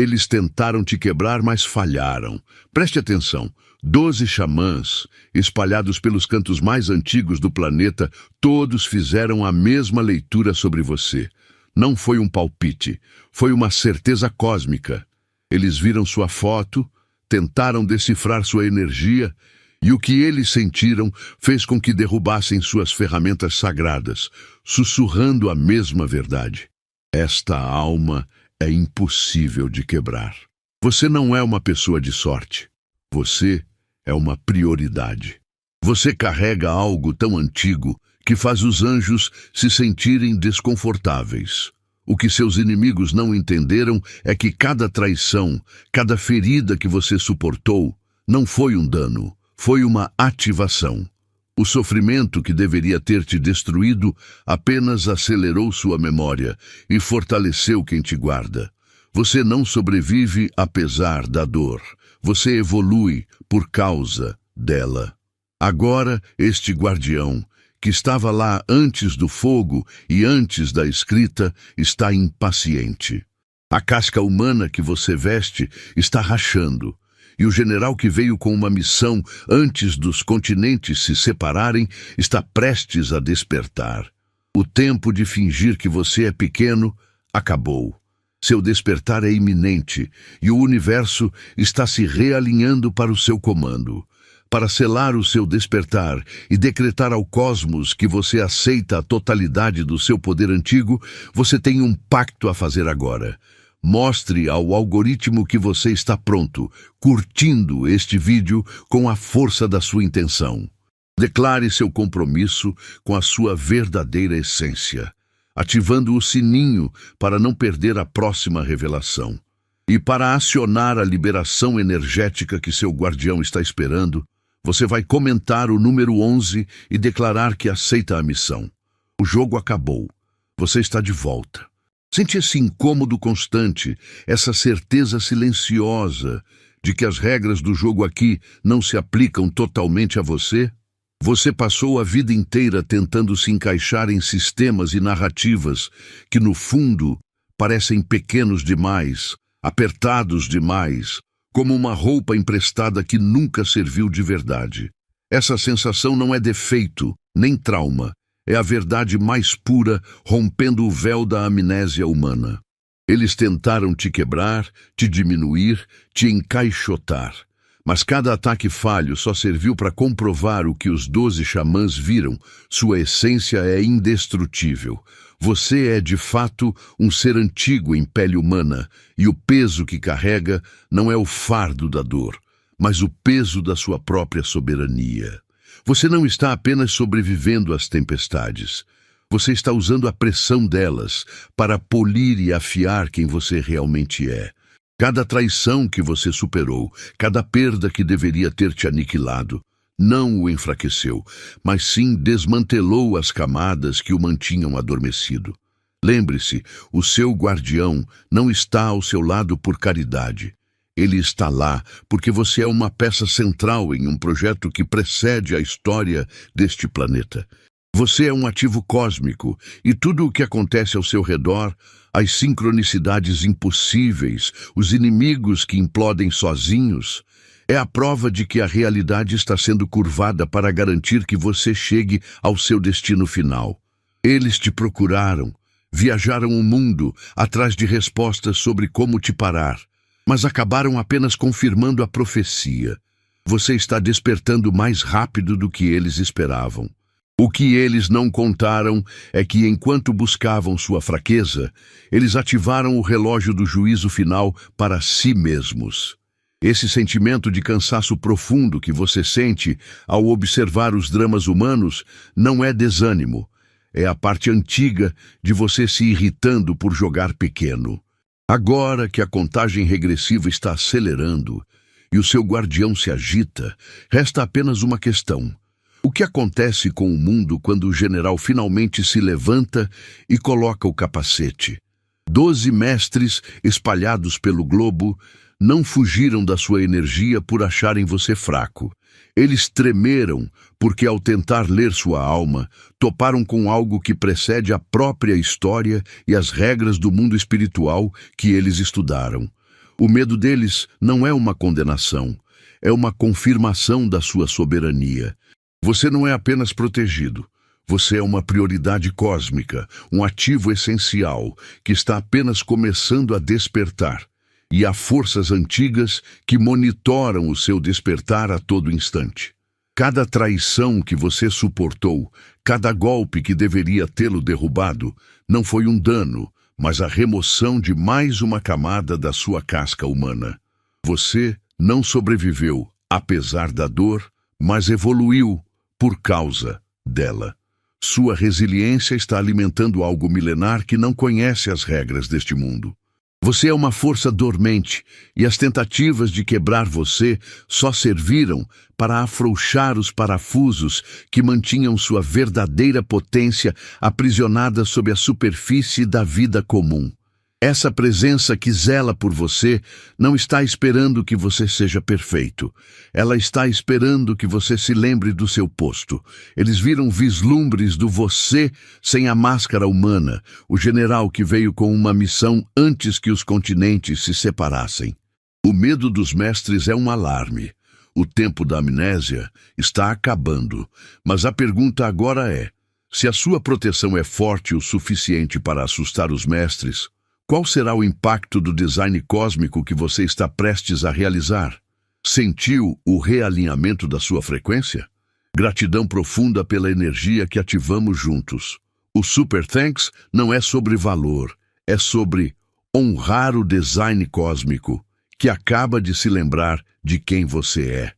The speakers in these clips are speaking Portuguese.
Eles tentaram te quebrar, mas falharam. Preste atenção. 12 xamãs, espalhados pelos cantos mais antigos do planeta, todos fizeram a mesma leitura sobre você. Não foi um palpite, foi uma certeza cósmica. Eles viram sua foto, tentaram decifrar sua energia, e o que eles sentiram fez com que derrubassem suas ferramentas sagradas, sussurrando a mesma verdade. Esta alma é impossível de quebrar. Você não é uma pessoa de sorte. Você é uma prioridade. Você carrega algo tão antigo que faz os anjos se sentirem desconfortáveis. O que seus inimigos não entenderam é que cada traição, cada ferida que você suportou, não foi um dano, foi uma ativação. O sofrimento que deveria ter te destruído apenas acelerou sua memória e fortaleceu quem te guarda. Você não sobrevive apesar da dor. Você evolui por causa dela. Agora, este guardião, que estava lá antes do fogo e antes da escrita, está impaciente. A casca humana que você veste está rachando. E o general que veio com uma missão antes dos continentes se separarem está prestes a despertar. O tempo de fingir que você é pequeno acabou. Seu despertar é iminente e o universo está se realinhando para o seu comando. Para selar o seu despertar e decretar ao cosmos que você aceita a totalidade do seu poder antigo, você tem um pacto a fazer agora. Mostre ao algoritmo que você está pronto, curtindo este vídeo com a força da sua intenção. Declare seu compromisso com a sua verdadeira essência, ativando o sininho para não perder a próxima revelação. E para acionar a liberação energética que seu guardião está esperando, você vai comentar o número 11 e declarar que aceita a missão. O jogo acabou. Você está de volta. Sente esse incômodo constante, essa certeza silenciosa de que as regras do jogo aqui não se aplicam totalmente a você? Você passou a vida inteira tentando se encaixar em sistemas e narrativas que, no fundo, parecem pequenos demais, apertados demais, como uma roupa emprestada que nunca serviu de verdade. Essa sensação não é defeito, nem trauma. É a verdade mais pura, rompendo o véu da amnésia humana. Eles tentaram te quebrar, te diminuir, te encaixotar. Mas cada ataque falho só serviu para comprovar o que os 12 xamãs viram. Sua essência é indestrutível. Você é, de fato, um ser antigo em pele humana, e o peso que carrega não é o fardo da dor, mas o peso da sua própria soberania. Você não está apenas sobrevivendo às tempestades. Você está usando a pressão delas para polir e afiar quem você realmente é. Cada traição que você superou, cada perda que deveria ter te aniquilado, não o enfraqueceu, mas sim desmantelou as camadas que o mantinham adormecido. Lembre-se, o seu guardião não está ao seu lado por caridade. Ele está lá porque você é uma peça central em um projeto que precede a história deste planeta. Você é um ativo cósmico e tudo o que acontece ao seu redor, as sincronicidades impossíveis, os inimigos que implodem sozinhos, é a prova de que a realidade está sendo curvada para garantir que você chegue ao seu destino final. Eles te procuraram, viajaram o mundo atrás de respostas sobre como te parar, mas acabaram apenas confirmando a profecia. Você está despertando mais rápido do que eles esperavam. O que eles não contaram é que, enquanto buscavam sua fraqueza, eles ativaram o relógio do juízo final para si mesmos. Esse sentimento de cansaço profundo que você sente ao observar os dramas humanos não é desânimo, é a parte antiga de você se irritando por jogar pequeno. Agora que a contagem regressiva está acelerando e o seu guardião se agita, resta apenas uma questão. O que acontece com o mundo quando o general finalmente se levanta e coloca o capacete? 12 mestres espalhados pelo globo não fugiram da sua energia por acharem você fraco. Eles tremeram porque, ao tentar ler sua alma, toparam com algo que precede a própria história e as regras do mundo espiritual que eles estudaram. O medo deles não é uma condenação, é uma confirmação da sua soberania. Você não é apenas protegido. Você é uma prioridade cósmica, um ativo essencial que está apenas começando a despertar. E há forças antigas que monitoram o seu despertar a todo instante. Cada traição que você suportou, cada golpe que deveria tê-lo derrubado, não foi um dano, mas a remoção de mais uma camada da sua casca humana. Você não sobreviveu, apesar da dor, mas evoluiu por causa dela. Sua resiliência está alimentando algo milenar que não conhece as regras deste mundo. Você é uma força dormente, e as tentativas de quebrar você só serviram para afrouxar os parafusos que mantinham sua verdadeira potência aprisionada sob a superfície da vida comum. Essa presença que zela por você não está esperando que você seja perfeito. Ela está esperando que você se lembre do seu posto. Eles viram vislumbres do você sem a máscara humana, o general que veio com uma missão antes que os continentes se separassem. O medo dos mestres é um alarme. O tempo da amnésia está acabando, mas a pergunta agora é: se a sua proteção é forte o suficiente para assustar os mestres, qual será o impacto do design cósmico que você está prestes a realizar? Sentiu o realinhamento da sua frequência? Gratidão profunda pela energia que ativamos juntos. O Super Thanks não é sobre valor, é sobre honrar o design cósmico, que acaba de se lembrar de quem você é.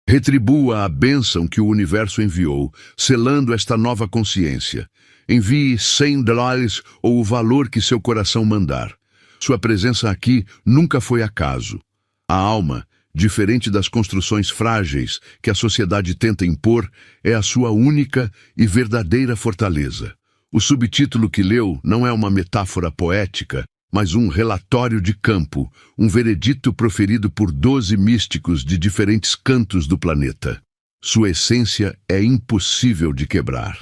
Retribua a bênção que o universo enviou, selando esta nova consciência. Envie $100 ou o valor que seu coração mandar. Sua presença aqui nunca foi acaso. A alma, diferente das construções frágeis que a sociedade tenta impor, é a sua única e verdadeira fortaleza. O subtítulo que leu não é uma metáfora poética, mas um relatório de campo, um veredito proferido por 12 místicos de diferentes cantos do planeta. Sua essência é impossível de quebrar.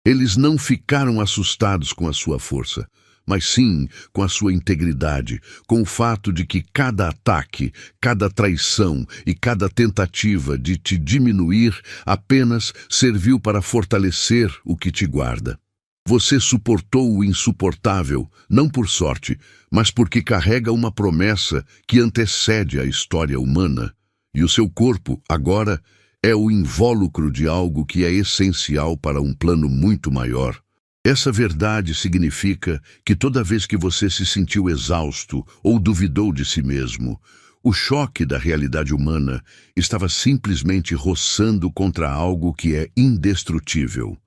Eles não ficaram assustados com a sua força, mas sim com a sua integridade, com o fato de que cada ataque, cada traição e cada tentativa de te diminuir apenas serviu para fortalecer o que te guarda. Você suportou o insuportável, não por sorte, mas porque carrega uma promessa que antecede a história humana. E o seu corpo, agora, é o invólucro de algo que é essencial para um plano muito maior. Essa verdade significa que toda vez que você se sentiu exausto ou duvidou de si mesmo, o choque da realidade humana estava simplesmente roçando contra algo que é indestrutível.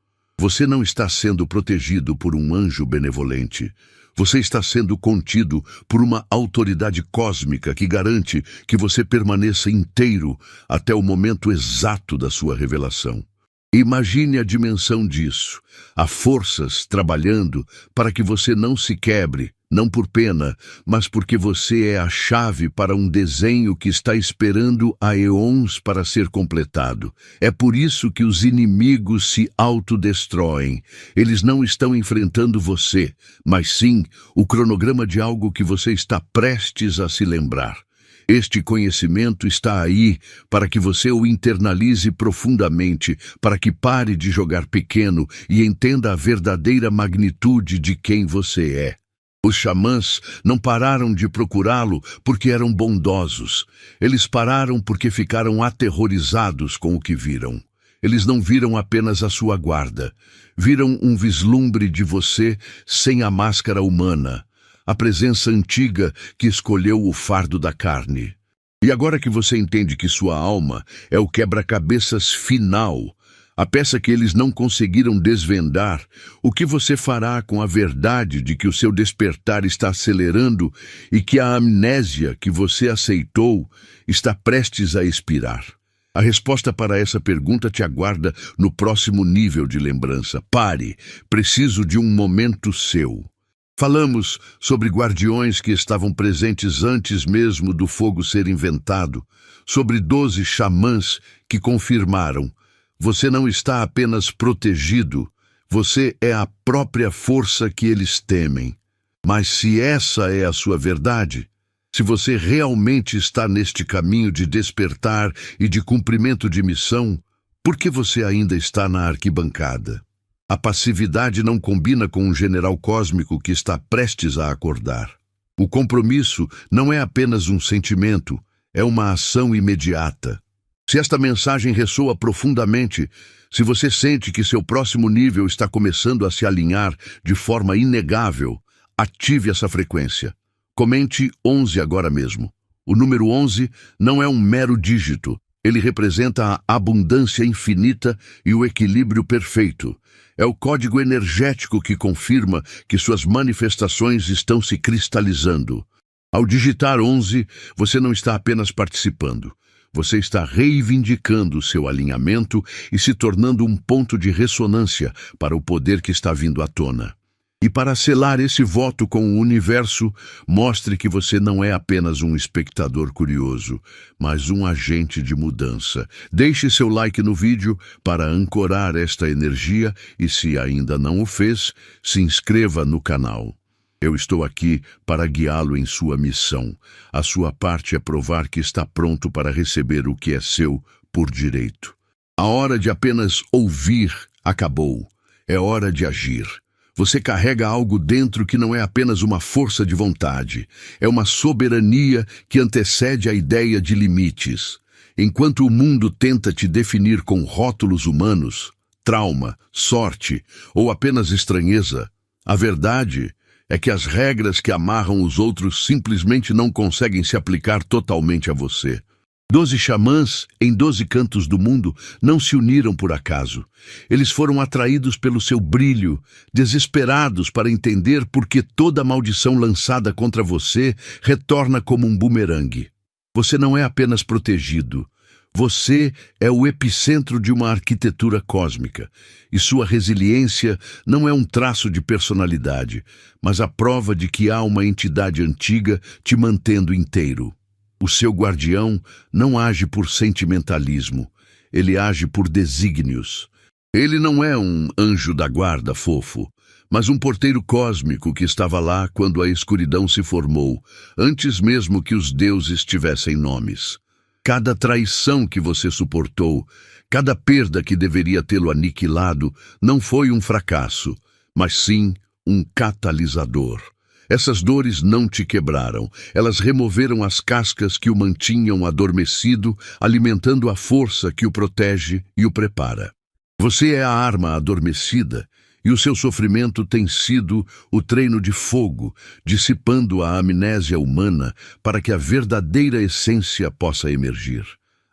Você não está sendo protegido por um anjo benevolente. Você está sendo contido por uma autoridade cósmica que garante que você permaneça inteiro até o momento exato da sua revelação. Imagine a dimensão disso. Há forças trabalhando para que você não se quebre, não por pena, mas porque você é a chave para um desenho que está esperando há eons para ser completado. É por isso que os inimigos se autodestroem. Eles não estão enfrentando você, mas sim o cronograma de algo que você está prestes a se lembrar. Este conhecimento está aí para que você o internalize profundamente, para que pare de jogar pequeno e entenda a verdadeira magnitude de quem você é. Os xamãs não pararam de procurá-lo porque eram bondosos. Eles pararam porque ficaram aterrorizados com o que viram. Eles não viram apenas a sua guarda. Viram um vislumbre de você sem a máscara humana. A presença antiga que escolheu o fardo da carne. E agora que você entende que sua alma é o quebra-cabeças final, a peça que eles não conseguiram desvendar, o que você fará com a verdade de que o seu despertar está acelerando e que a amnésia que você aceitou está prestes a expirar? A resposta para essa pergunta te aguarda no próximo nível de lembrança. Pare, preciso de um momento seu. Falamos sobre guardiões que estavam presentes antes mesmo do fogo ser inventado, sobre 12 xamãs que confirmaram: você não está apenas protegido, você é a própria força que eles temem. Mas se essa é a sua verdade, Se você realmente está neste caminho de despertar e de cumprimento de missão, por que você ainda está na arquibancada? A passividade não combina com um general cósmico que está prestes a acordar. O compromisso não é apenas um sentimento, é uma ação imediata. Se esta mensagem ressoa profundamente, se você sente que seu próximo nível está começando a se alinhar de forma inegável, ative essa frequência. Comente 11 agora mesmo. O número 11 não é um mero dígito. Ele representa a abundância infinita e o equilíbrio perfeito. É o código energético que confirma que suas manifestações estão se cristalizando. Ao digitar 11, você não está apenas participando. Você está reivindicando seu alinhamento e se tornando um ponto de ressonância para o poder que está vindo à tona. E para selar esse voto com o universo, mostre que você não é apenas um espectador curioso, mas um agente de mudança. Deixe seu like no vídeo para ancorar esta energia e, se ainda não o fez, se inscreva no canal. Eu estou aqui para guiá-lo em sua missão. A sua parte é provar que está pronto para receber o que é seu por direito. A hora de apenas ouvir acabou. É hora de agir. Você carrega algo dentro que não é apenas uma força de vontade. É uma soberania que antecede a ideia de limites. Enquanto o mundo tenta te definir com rótulos humanos, trauma, sorte ou apenas estranheza, a verdade é que as regras que amarram os outros simplesmente não conseguem se aplicar totalmente a você. 12 xamãs em 12 cantos do mundo não se uniram por acaso. Eles foram atraídos pelo seu brilho, desesperados para entender por que toda maldição lançada contra você retorna como um bumerangue. Você não é apenas protegido. Você é o epicentro de uma arquitetura cósmica, e sua resiliência não é um traço de personalidade, mas a prova de que há uma entidade antiga te mantendo inteiro. O seu guardião não age por sentimentalismo, ele age por desígnios. Ele não é um anjo da guarda fofo, mas um porteiro cósmico que estava lá quando a escuridão se formou, antes mesmo que os deuses tivessem nomes. Cada traição que você suportou, cada perda que deveria tê-lo aniquilado, não foi um fracasso, mas sim um catalisador. Essas dores não te quebraram, elas removeram as cascas que o mantinham adormecido, alimentando a força que o protege e o prepara. Você é a arma adormecida, e o seu sofrimento tem sido o treino de fogo, dissipando a amnésia humana para que a verdadeira essência possa emergir.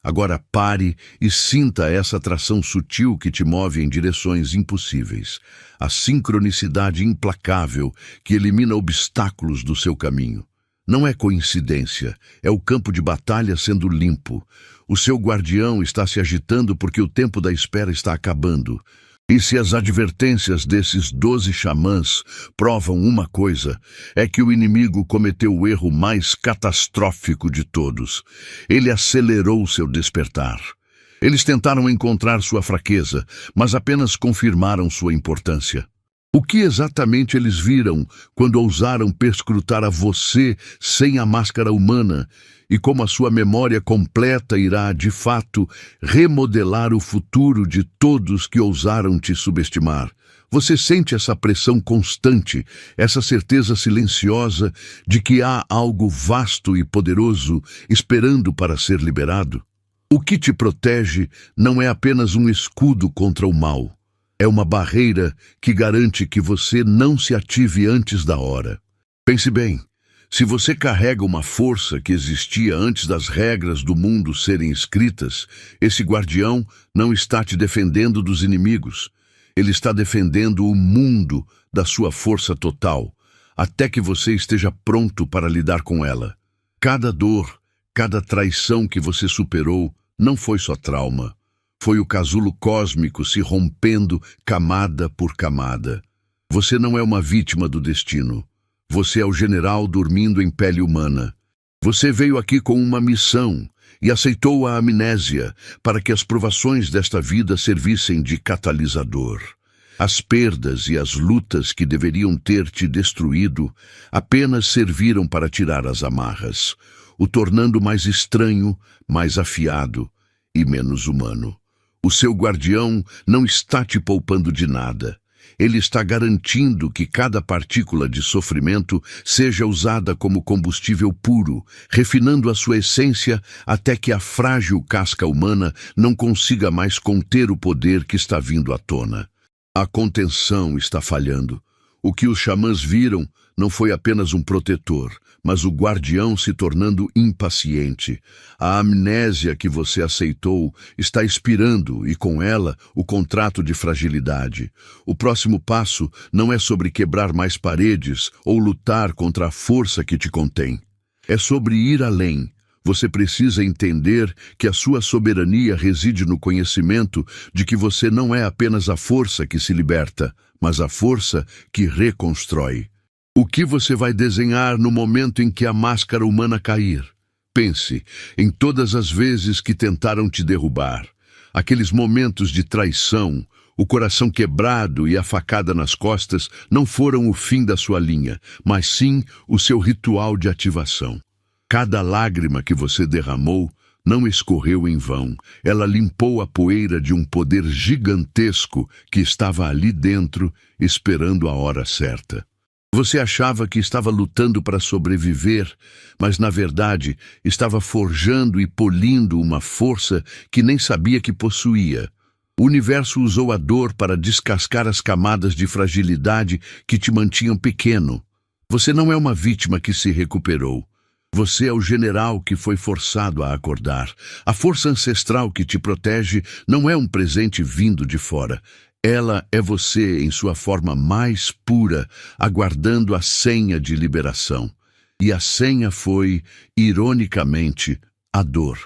Agora pare e sinta essa atração sutil que te move em direções impossíveis. A sincronicidade implacável que elimina obstáculos do seu caminho. Não é coincidência, é o campo de batalha sendo limpo. O seu guardião está se agitando porque o tempo da espera está acabando. E se as advertências desses 12 xamãs provam uma coisa, é que o inimigo cometeu o erro mais catastrófico de todos. Ele acelerou seu despertar. Eles tentaram encontrar sua fraqueza, mas apenas confirmaram sua importância. O que exatamente eles viram quando ousaram perscrutar a você sem a máscara humana e como a sua memória completa irá, de fato, remodelar o futuro de todos que ousaram te subestimar? Você sente essa pressão constante, essa certeza silenciosa de que há algo vasto e poderoso esperando para ser liberado? O que te protege não é apenas um escudo contra o mal. É uma barreira que garante que você não se ative antes da hora. Pense bem, se você carrega uma força que existia antes das regras do mundo serem escritas, esse guardião não está te defendendo dos inimigos. Ele está defendendo o mundo da sua força total, até que você esteja pronto para lidar com ela. Cada dor, cada traição que você superou não foi só trauma. Foi o casulo cósmico se rompendo camada por camada. Você não é uma vítima do destino. Você é o general dormindo em pele humana. Você veio aqui com uma missão e aceitou a amnésia para que as provações desta vida servissem de catalisador. As perdas e as lutas que deveriam ter te destruído apenas serviram para tirar as amarras, o tornando mais estranho, mais afiado e menos humano. O seu guardião não está te poupando de nada. Ele está garantindo que cada partícula de sofrimento seja usada como combustível puro, refinando a sua essência até que a frágil casca humana não consiga mais conter o poder que está vindo à tona. A contenção está falhando. O que os xamãs viram não foi apenas um protetor, mas o guardião se tornando impaciente. A amnésia que você aceitou está expirando e, com ela, o contrato de fragilidade. O próximo passo não é sobre quebrar mais paredes ou lutar contra a força que te contém. É sobre ir além. Você precisa entender que a sua soberania reside no conhecimento de que você não é apenas a força que se liberta, mas a força que reconstrói. O que você vai desenhar no momento em que a máscara humana cair? Pense em todas as vezes que tentaram te derrubar. Aqueles momentos de traição, o coração quebrado e a facada nas costas não foram o fim da sua linha, mas sim o seu ritual de ativação. Cada lágrima que você derramou não escorreu em vão. Ela limpou a poeira de um poder gigantesco que estava ali dentro, esperando a hora certa. Você achava que estava lutando para sobreviver, mas na verdade estava forjando e polindo uma força que nem sabia que possuía. O universo usou a dor para descascar as camadas de fragilidade que te mantinham pequeno. Você não é uma vítima que se recuperou. Você é o general que foi forçado a acordar. A força ancestral que te protege não é um presente vindo de fora. Ela é você em sua forma mais pura, aguardando a senha de liberação. E a senha foi, ironicamente, a dor.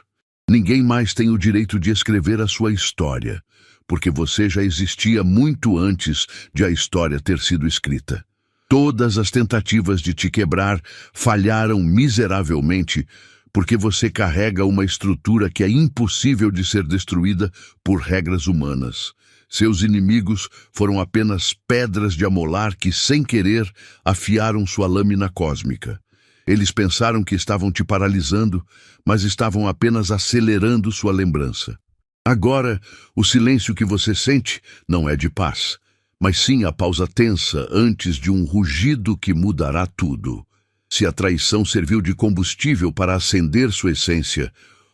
Ninguém mais tem o direito de escrever a sua história, porque você já existia muito antes de a história ter sido escrita. Todas as tentativas de te quebrar falharam miseravelmente, porque você carrega uma estrutura que é impossível de ser destruída por regras humanas. Seus inimigos foram apenas pedras de amolar que, sem querer, afiaram sua lâmina cósmica. Eles pensaram que estavam te paralisando, mas estavam apenas acelerando sua lembrança. Agora, o silêncio que você sente não é de paz, mas sim a pausa tensa antes de um rugido que mudará tudo. Se a traição serviu de combustível para acender sua essência,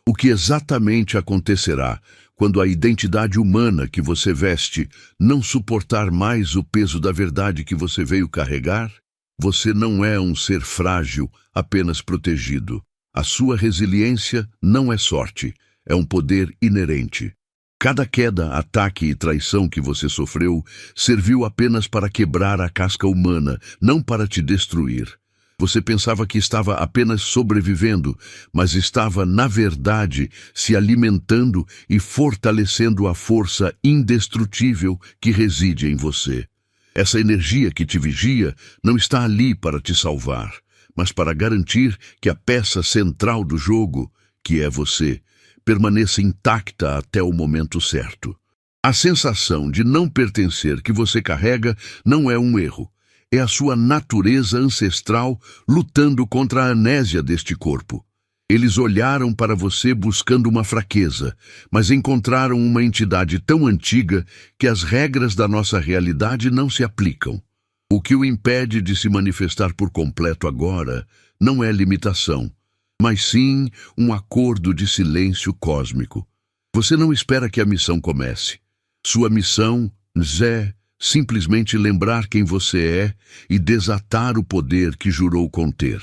o que exatamente acontecerá quando a identidade humana que você veste não suportar mais o peso da verdade que você veio carregar? Você não é um ser frágil, apenas protegido. A sua resiliência não é sorte, é um poder inerente. Cada queda, ataque e traição que você sofreu serviu apenas para quebrar a casca humana, não para te destruir. Você pensava que estava apenas sobrevivendo, mas estava, na verdade, se alimentando e fortalecendo a força indestrutível que reside em você. Essa energia que te vigia não está ali para te salvar, mas para garantir que a peça central do jogo, que é você, permaneça intacta até o momento certo. A sensação de não pertencer que você carrega não é um erro. É a sua natureza ancestral lutando contra a amnésia deste corpo. Eles olharam para você buscando uma fraqueza, mas encontraram uma entidade tão antiga que as regras da nossa realidade não se aplicam. O que o impede de se manifestar por completo agora não é limitação, mas sim um acordo de silêncio cósmico. Você não espera que a missão comece. Sua missão, Zé, simplesmente lembrar quem você é e desatar o poder que jurou conter.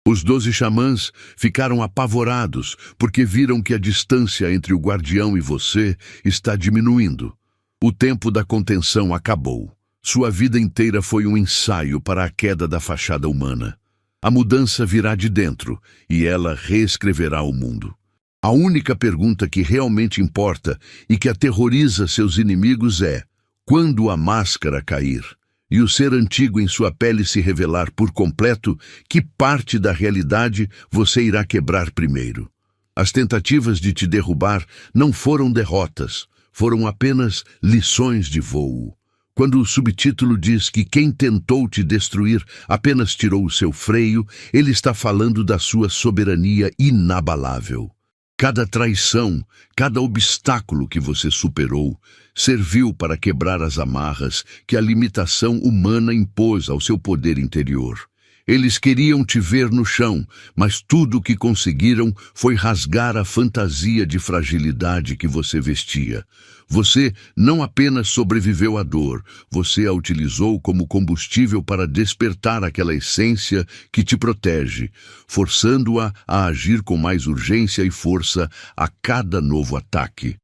Os 12 xamãs ficaram apavorados porque viram que a distância entre o guardião e você está diminuindo. O tempo da contenção acabou. Sua vida inteira foi um ensaio para a queda da fachada humana. A mudança virá de dentro e ela reescreverá o mundo. A única pergunta que realmente importa e que aterroriza seus inimigos é: quando a máscara cair e o ser antigo em sua pele se revelar por completo, que parte da realidade você irá quebrar primeiro? As tentativas de te derrubar não foram derrotas, foram apenas lições de voo. Quando o subtítulo diz que quem tentou te destruir apenas tirou o seu freio, ele está falando da sua soberania inabalável. Cada traição, cada obstáculo que você superou, serviu para quebrar as amarras que a limitação humana impôs ao seu poder interior. Eles queriam te ver no chão, mas tudo o que conseguiram foi rasgar a fantasia de fragilidade que você vestia. Você não apenas sobreviveu à dor, você a utilizou como combustível para despertar aquela essência que te protege, forçando-a a agir com mais urgência e força a cada novo ataque.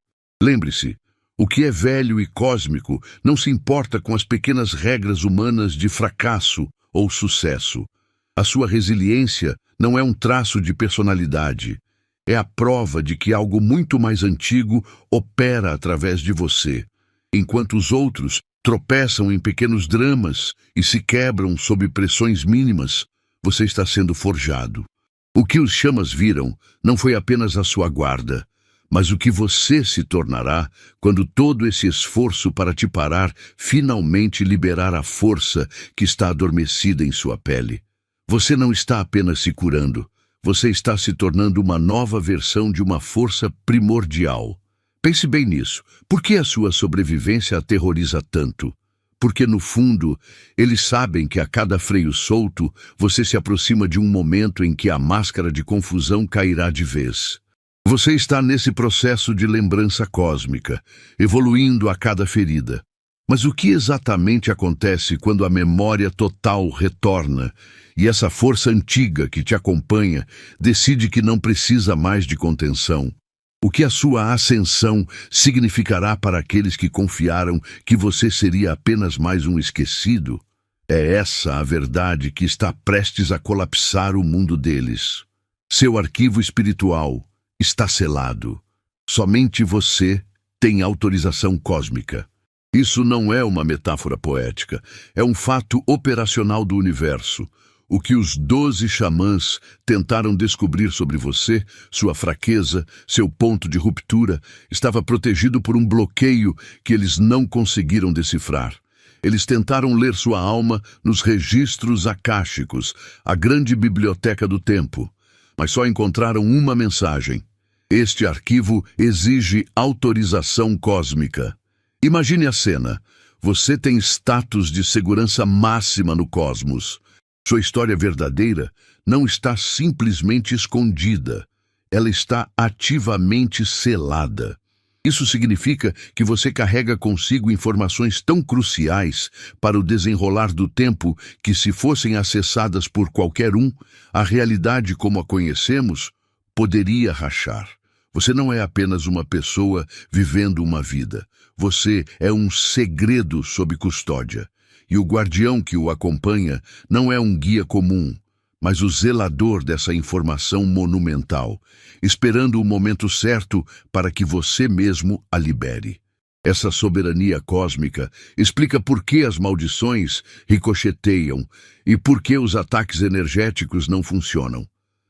Lembre-se, o que é velho e cósmico não se importa com as pequenas regras humanas de fracasso ou sucesso. A sua resiliência não é um traço de personalidade. É a prova de que algo muito mais antigo opera através de você. Enquanto os outros tropeçam em pequenos dramas e se quebram sob pressões mínimas, você está sendo forjado. O que os chamas viram não foi apenas a sua guarda, mas o que você se tornará quando todo esse esforço para te parar finalmente liberar a força que está adormecida em sua pele. Você não está apenas se curando, você está se tornando uma nova versão de uma força primordial. Pense bem nisso. Por que a sua sobrevivência aterroriza tanto? Porque, no fundo, eles sabem que a cada freio solto, você se aproxima de um momento em que a máscara de confusão cairá de vez. Você está nesse processo de lembrança cósmica, evoluindo a cada ferida. Mas o que exatamente acontece quando a memória total retorna e essa força antiga que te acompanha decide que não precisa mais de contenção? O que a sua ascensão significará para aqueles que confiaram que você seria apenas mais um esquecido? É essa a verdade que está prestes a colapsar o mundo deles. Seu arquivo espiritual está selado. Somente você tem autorização cósmica. Isso não é uma metáfora poética, é um fato operacional do universo. O que os 12 xamãs tentaram descobrir sobre você, sua fraqueza, seu ponto de ruptura, estava protegido por um bloqueio que eles não conseguiram decifrar. Eles tentaram ler sua alma nos registros akáshicos, a grande biblioteca do tempo, mas só encontraram uma mensagem. Este arquivo exige autorização cósmica. Imagine a cena. Você tem status de segurança máxima no cosmos. Sua história verdadeira não está simplesmente escondida. Ela está ativamente selada. Isso significa que você carrega consigo informações tão cruciais para o desenrolar do tempo que, se fossem acessadas por qualquer um, a realidade como a conhecemos poderia rachar. Você não é apenas uma pessoa vivendo uma vida. Você é um segredo sob custódia. E o guardião que o acompanha não é um guia comum, mas o zelador dessa informação monumental, esperando o momento certo para que você mesmo a libere. Essa soberania cósmica explica por que as maldições ricocheteiam e por que os ataques energéticos não funcionam.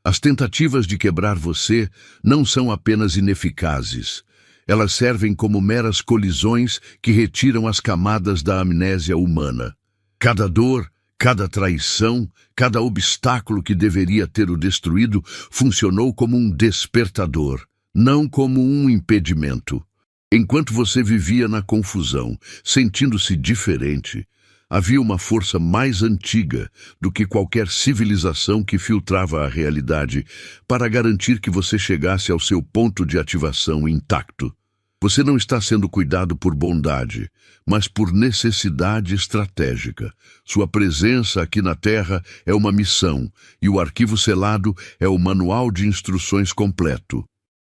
As tentativas de quebrar você não são apenas ineficazes. Elas servem como meras colisões que retiram as camadas da amnésia humana. Cada dor, cada traição, cada obstáculo que deveria ter o destruído funcionou como um despertador, não como um impedimento. Enquanto você vivia na confusão, sentindo-se diferente, havia uma força mais antiga do que qualquer civilização que filtrava a realidade para garantir que você chegasse ao seu ponto de ativação intacto. Você não está sendo cuidado por bondade, mas por necessidade estratégica. Sua presença aqui na Terra é uma missão, e o arquivo selado é o manual de instruções completo.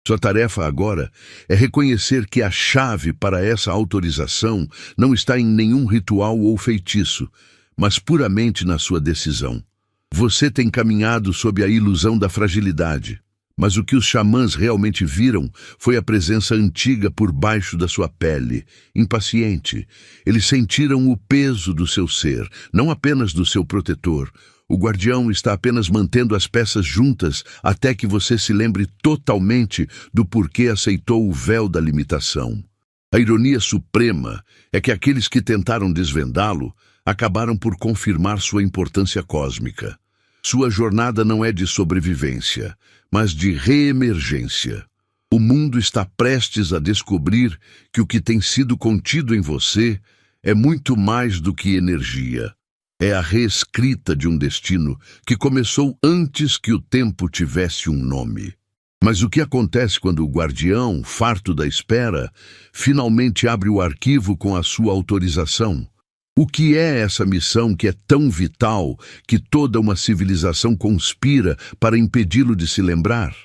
Sua tarefa agora é reconhecer que a chave para essa autorização não está em nenhum ritual ou feitiço, mas puramente na sua decisão. Você tem caminhado sob a ilusão da fragilidade, mas o que os xamãs realmente viram foi a presença antiga por baixo da sua pele, impaciente. Eles sentiram o peso do seu ser, não apenas do seu protetor. O guardião está apenas mantendo as peças juntas até que você se lembre totalmente do porquê aceitou o véu da limitação. A ironia suprema é que aqueles que tentaram desvendá-lo acabaram por confirmar sua importância cósmica. Sua jornada não é de sobrevivência, mas de reemergência. O mundo está prestes a descobrir que o que tem sido contido em você é muito mais do que energia. É a reescrita de um destino que começou antes que o tempo tivesse um nome. Mas o que acontece quando o guardião, farto da espera, finalmente abre o arquivo com a sua autorização? O que é essa missão que é tão vital que toda uma civilização conspira para impedi-lo de se lembrar?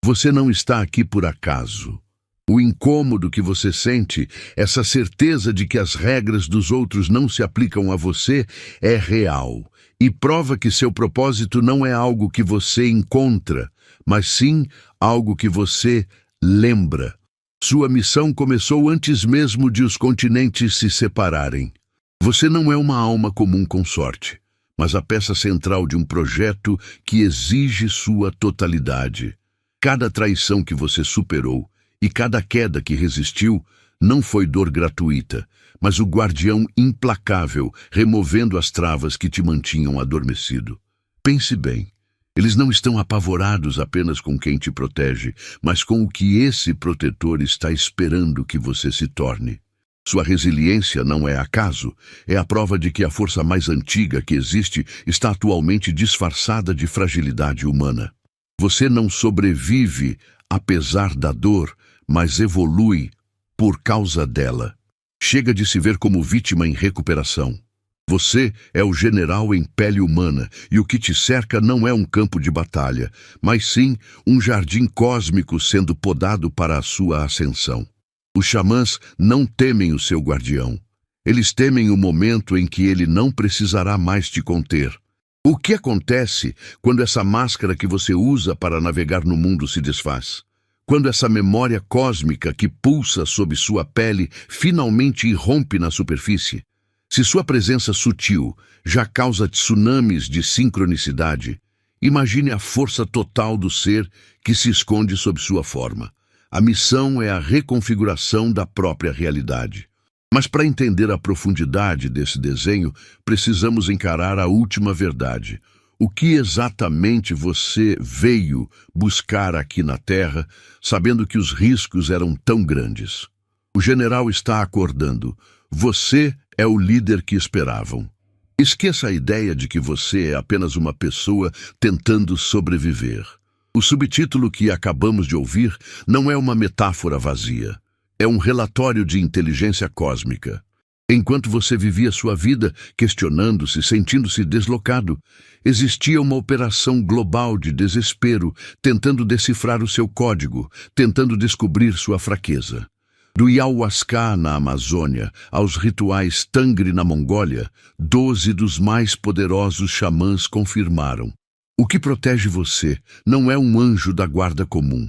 Você não está aqui por acaso. O incômodo que você sente, essa certeza de que as regras dos outros não se aplicam a você, é real e prova que seu propósito não é algo que você encontra, mas sim algo que você lembra. Sua missão começou antes mesmo de os continentes se separarem. Você não é uma alma comum com sorte, mas a peça central de um projeto que exige sua totalidade. Cada traição que você superou e cada queda que resistiu não foi dor gratuita, mas o guardião implacável removendo as travas que te mantinham adormecido. Pense bem. Eles não estão apavorados apenas com quem te protege, mas com o que esse protetor está esperando que você se torne. Sua resiliência não é acaso, é a prova de que a força mais antiga que existe está atualmente disfarçada de fragilidade humana. Você não sobrevive apesar da dor, mas evolui por causa dela. Chega de se ver como vítima em recuperação. Você é o general em pele humana, e o que te cerca não é um campo de batalha, mas sim um jardim cósmico sendo podado para a sua ascensão. Os xamãs não temem o seu guardião. Eles temem o momento em que ele não precisará mais te conter. O que acontece quando essa máscara que você usa para navegar no mundo se desfaz? Quando essa memória cósmica que pulsa sob sua pele finalmente irrompe na superfície? Se sua presença sutil já causa tsunamis de sincronicidade, imagine a força total do ser que se esconde sob sua forma. A missão é a reconfiguração da própria realidade. Mas para entender a profundidade desse desenho, precisamos encarar a última verdade. O que exatamente você veio buscar aqui na Terra, sabendo que os riscos eram tão grandes? O general está acordando. Você é o líder que esperavam. Esqueça a ideia de que você é apenas uma pessoa tentando sobreviver. O subtítulo que acabamos de ouvir não é uma metáfora vazia. É um relatório de inteligência cósmica. Enquanto você vivia sua vida questionando-se, sentindo-se deslocado, existia uma operação global de desespero, tentando decifrar o seu código, tentando descobrir sua fraqueza. Do Ayahuasca na Amazônia aos rituais Tangri na Mongólia, 12 dos mais poderosos xamãs confirmaram. O que protege você não é um anjo da guarda comum.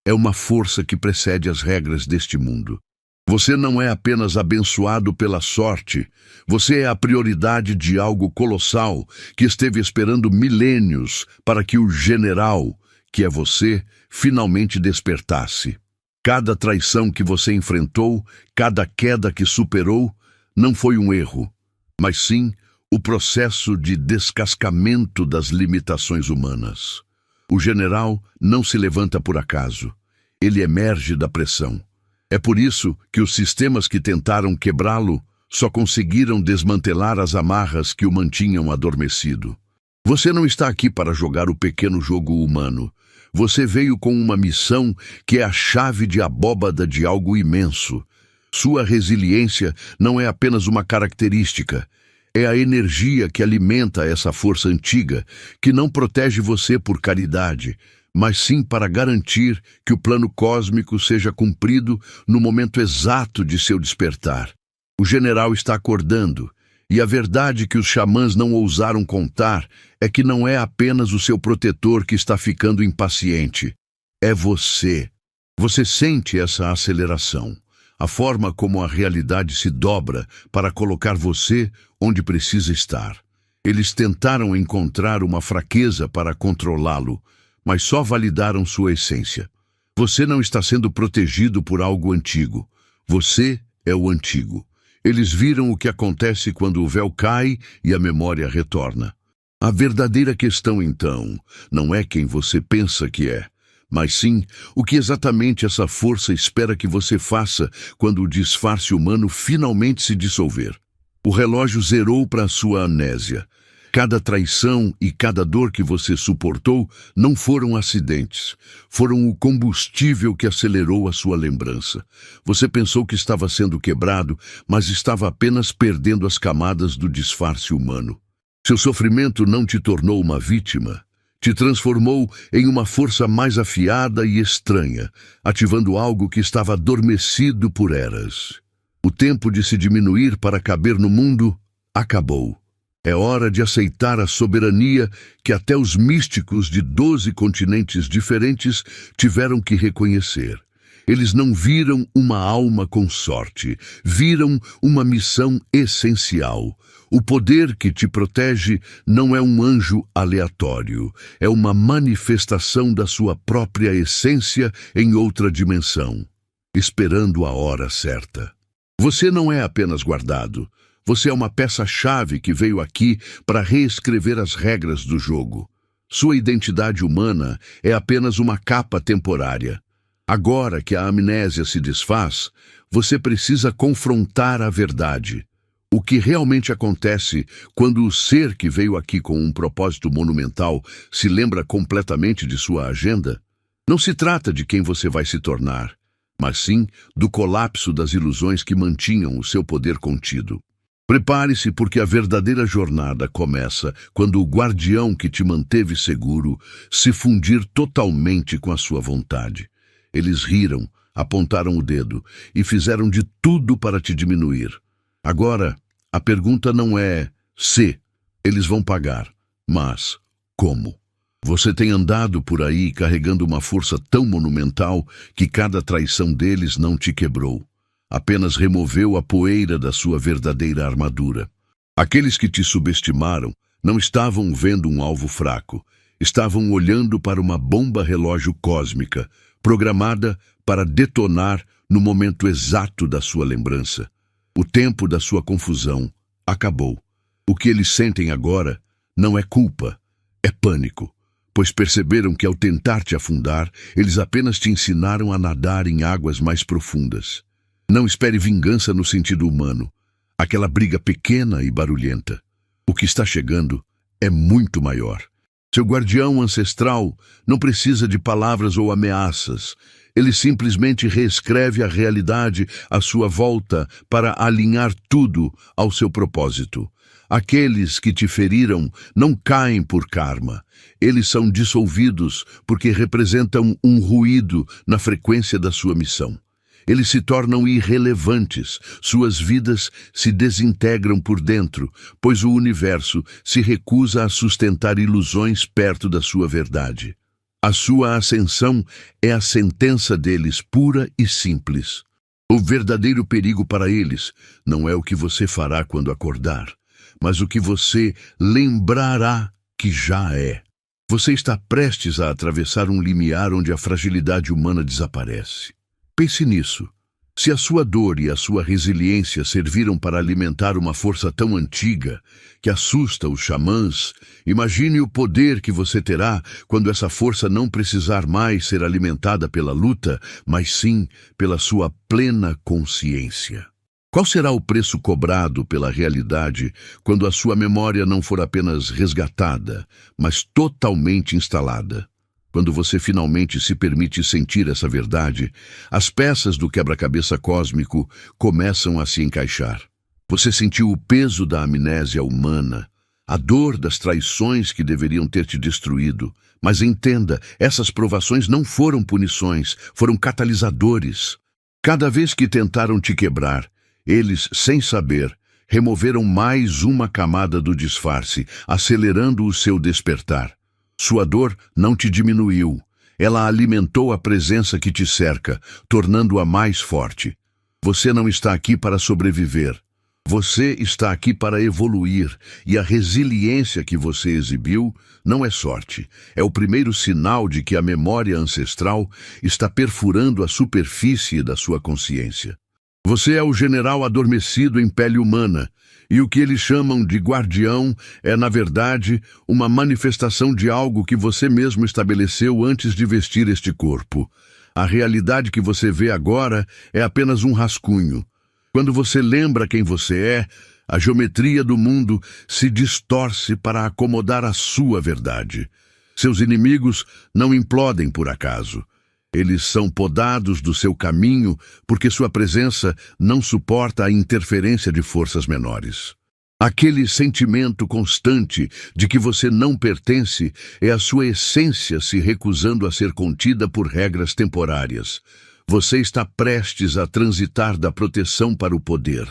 É uma força que precede as regras deste mundo. Você não é apenas abençoado pela sorte, você é a prioridade de algo colossal que esteve esperando milênios para que o general, que é você, finalmente despertasse. Cada traição que você enfrentou, cada queda que superou, não foi um erro, mas sim o processo de descascamento das limitações humanas. O general não se levanta por acaso, ele emerge da pressão. É por isso que os sistemas que tentaram quebrá-lo só conseguiram desmantelar as amarras que o mantinham adormecido. Você não está aqui para jogar o pequeno jogo humano. Você veio com uma missão que é a chave de abóbada de algo imenso. Sua resiliência não é apenas uma característica, é a energia que alimenta essa força antiga, que não protege você por caridade, mas sim para garantir que o plano cósmico seja cumprido no momento exato de seu despertar. O general está acordando, e a verdade que os xamãs não ousaram contar é que não é apenas o seu protetor que está ficando impaciente. É você. Você sente essa aceleração, a forma como a realidade se dobra para colocar você onde precisa estar. Eles tentaram encontrar uma fraqueza para controlá-lo, mas só validaram sua essência. Você não está sendo protegido por algo antigo. Você é o antigo. Eles viram o que acontece quando o véu cai e a memória retorna. A verdadeira questão, então, não é quem você pensa que é, mas sim o que exatamente essa força espera que você faça quando o disfarce humano finalmente se dissolver. O relógio zerou para a sua amnésia. Cada traição e cada dor que você suportou não foram acidentes. Foram o combustível que acelerou a sua lembrança. Você pensou que estava sendo quebrado, mas estava apenas perdendo as camadas do disfarce humano. Seu sofrimento não te tornou uma vítima. Te transformou em uma força mais afiada e estranha, ativando algo que estava adormecido por eras. O tempo de se diminuir para caber no mundo acabou. É hora de aceitar a soberania que até os místicos de 12 continentes diferentes tiveram que reconhecer. Eles não viram uma alma com sorte, viram uma missão essencial. O poder que te protege não é um anjo aleatório, é uma manifestação da sua própria essência em outra dimensão, esperando a hora certa. Você não é apenas guardado. Você é uma peça-chave que veio aqui para reescrever as regras do jogo. Sua identidade humana é apenas uma capa temporária. Agora que a amnésia se desfaz, você precisa confrontar a verdade. O que realmente acontece quando o ser que veio aqui com um propósito monumental se lembra completamente de sua agenda? Não se trata de quem você vai se tornar, mas sim do colapso das ilusões que mantinham o seu poder contido. Prepare-se, porque a verdadeira jornada começa quando o guardião que te manteve seguro se fundir totalmente com a sua vontade. Eles riram, apontaram o dedo e fizeram de tudo para te diminuir. Agora, a pergunta não é se eles vão pagar, mas como. Você tem andado por aí carregando uma força tão monumental que cada traição deles não te quebrou. Apenas removeu a poeira da sua verdadeira armadura. Aqueles que te subestimaram não estavam vendo um alvo fraco, estavam olhando para uma bomba relógio cósmica, programada para detonar no momento exato da sua lembrança. O tempo da sua confusão acabou. O que eles sentem agora não é culpa, é pânico, pois perceberam que ao tentar te afundar, eles apenas te ensinaram a nadar em águas mais profundas. Não espere vingança no sentido humano, aquela briga pequena e barulhenta. O que está chegando é muito maior. Seu guardião ancestral não precisa de palavras ou ameaças. Ele simplesmente reescreve a realidade à sua volta para alinhar tudo ao seu propósito. Aqueles que te feriram não caem por karma. Eles são dissolvidos porque representam um ruído na frequência da sua missão. Eles se tornam irrelevantes, suas vidas se desintegram por dentro, pois o universo se recusa a sustentar ilusões perto da sua verdade. A sua ascensão é a sentença deles pura e simples. O verdadeiro perigo para eles não é o que você fará quando acordar, mas o que você lembrará que já é. Você está prestes a atravessar um limiar onde a fragilidade humana desaparece. Pense nisso. Se a sua dor e a sua resiliência serviram para alimentar uma força tão antiga que assusta os xamãs, imagine o poder que você terá quando essa força não precisar mais ser alimentada pela luta, mas sim pela sua plena consciência. Qual será o preço cobrado pela realidade quando a sua memória não for apenas resgatada, mas totalmente instalada? Quando você finalmente se permite sentir essa verdade, as peças do quebra-cabeça cósmico começam a se encaixar. Você sentiu o peso da amnésia humana, a dor das traições que deveriam ter te destruído. Mas entenda, essas provações não foram punições, foram catalisadores. Cada vez que tentaram te quebrar, eles, sem saber, removeram mais uma camada do disfarce, acelerando o seu despertar. Sua dor não te diminuiu. Ela alimentou a presença que te cerca, tornando-a mais forte. Você não está aqui para sobreviver. Você está aqui para evoluir, e a resiliência que você exibiu não é sorte. É o primeiro sinal de que a memória ancestral está perfurando a superfície da sua consciência. Você é o general adormecido em pele humana, e o que eles chamam de guardião é, na verdade, uma manifestação de algo que você mesmo estabeleceu antes de vestir este corpo. A realidade que você vê agora é apenas um rascunho. Quando você lembra quem você é, a geometria do mundo se distorce para acomodar a sua verdade. Seus inimigos não implodem por acaso. Eles são podados do seu caminho porque sua presença não suporta a interferência de forças menores. Aquele sentimento constante de que você não pertence é a sua essência se recusando a ser contida por regras temporárias. Você está prestes a transitar da proteção para o poder.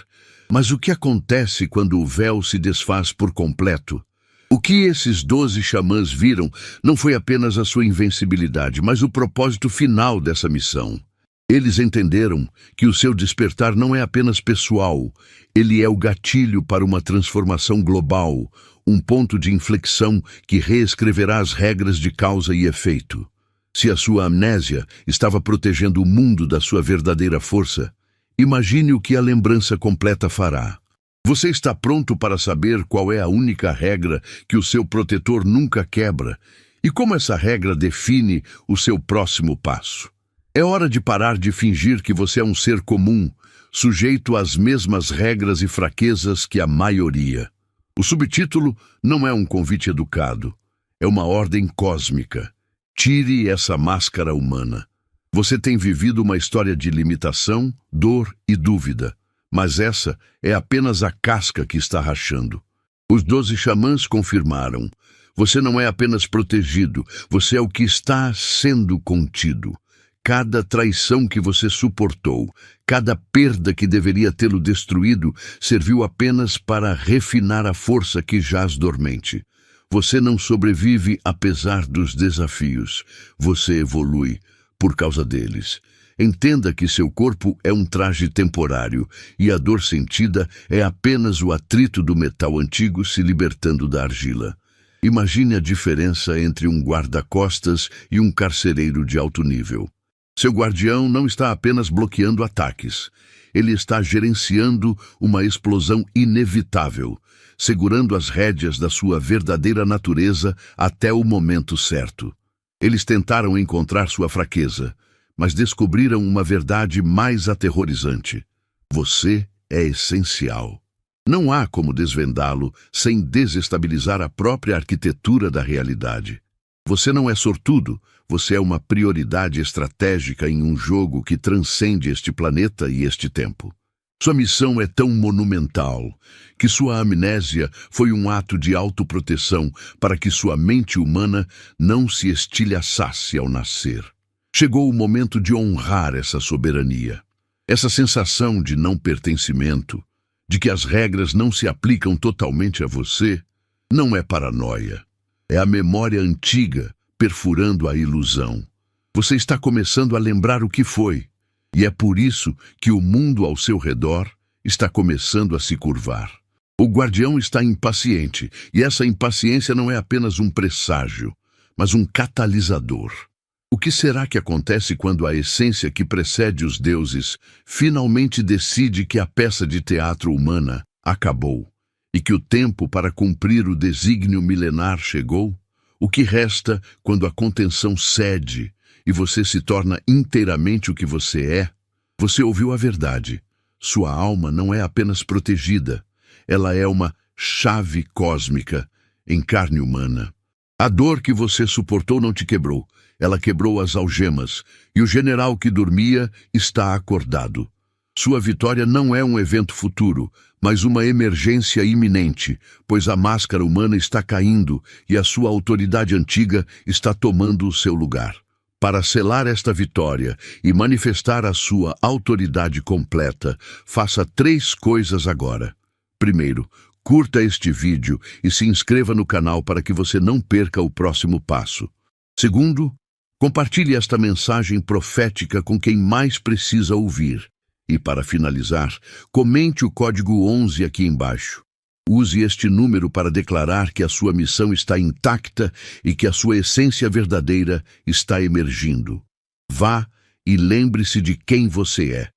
Mas o que acontece quando o véu se desfaz por completo? O que esses 12 xamãs viram não foi apenas a sua invencibilidade, mas o propósito final dessa missão. Eles entenderam que o seu despertar não é apenas pessoal, ele é o gatilho para uma transformação global, um ponto de inflexão que reescreverá as regras de causa e efeito. Se a sua amnésia estava protegendo o mundo da sua verdadeira força, imagine o que a lembrança completa fará. Você está pronto para saber qual é a única regra que o seu protetor nunca quebra e como essa regra define o seu próximo passo. É hora de parar de fingir que você é um ser comum, sujeito às mesmas regras e fraquezas que a maioria. O subtítulo não é um convite educado, é uma ordem cósmica. Tire essa máscara humana. Você tem vivido uma história de limitação, dor e dúvida, mas essa é apenas a casca que está rachando. Os 12 xamãs confirmaram. Você não é apenas protegido, você é o que está sendo contido. Cada traição que você suportou, cada perda que deveria tê-lo destruído, serviu apenas para refinar a força que jaz dormente. Você não sobrevive apesar dos desafios. Você evolui por causa deles. Entenda que seu corpo é um traje temporário e a dor sentida é apenas o atrito do metal antigo se libertando da argila. Imagine a diferença entre um guarda-costas e um carcereiro de alto nível. Seu guardião não está apenas bloqueando ataques. Ele está gerenciando uma explosão inevitável, segurando as rédeas da sua verdadeira natureza até o momento certo. Eles tentaram encontrar sua fraqueza, mas descobriram uma verdade mais aterrorizante. Você é essencial. Não há como desvendá-lo sem desestabilizar a própria arquitetura da realidade. Você não é sortudo, você é uma prioridade estratégica em um jogo que transcende este planeta e este tempo. Sua missão é tão monumental que sua amnésia foi um ato de autoproteção para que sua mente humana não se estilhaçasse ao nascer. Chegou o momento de honrar essa soberania. Essa sensação de não pertencimento, de que as regras não se aplicam totalmente a você, não é paranoia. É a memória antiga perfurando a ilusão. Você está começando a lembrar o que foi, e é por isso que o mundo ao seu redor está começando a se curvar. O guardião está impaciente, e essa impaciência não é apenas um presságio, mas um catalisador. O que será que acontece quando a essência que precede os deuses finalmente decide que a peça de teatro humana acabou e que o tempo para cumprir o desígnio milenar chegou? O que resta quando a contenção cede e você se torna inteiramente o que você é? Você ouviu a verdade. Sua alma não é apenas protegida, ela é uma chave cósmica em carne humana. A dor que você suportou não te quebrou, ela quebrou as algemas, e o general que dormia está acordado. Sua vitória não é um evento futuro, mas uma emergência iminente, pois a máscara humana está caindo e a sua autoridade antiga está tomando o seu lugar. Para selar esta vitória e manifestar a sua autoridade completa, faça 3 coisas agora. Primeiro, curta este vídeo e se inscreva no canal para que você não perca o próximo passo. Segundo, compartilhe esta mensagem profética com quem mais precisa ouvir. E para finalizar, comente o código 11 aqui embaixo. Use este número para declarar que a sua missão está intacta e que a sua essência verdadeira está emergindo. Vá e lembre-se de quem você é.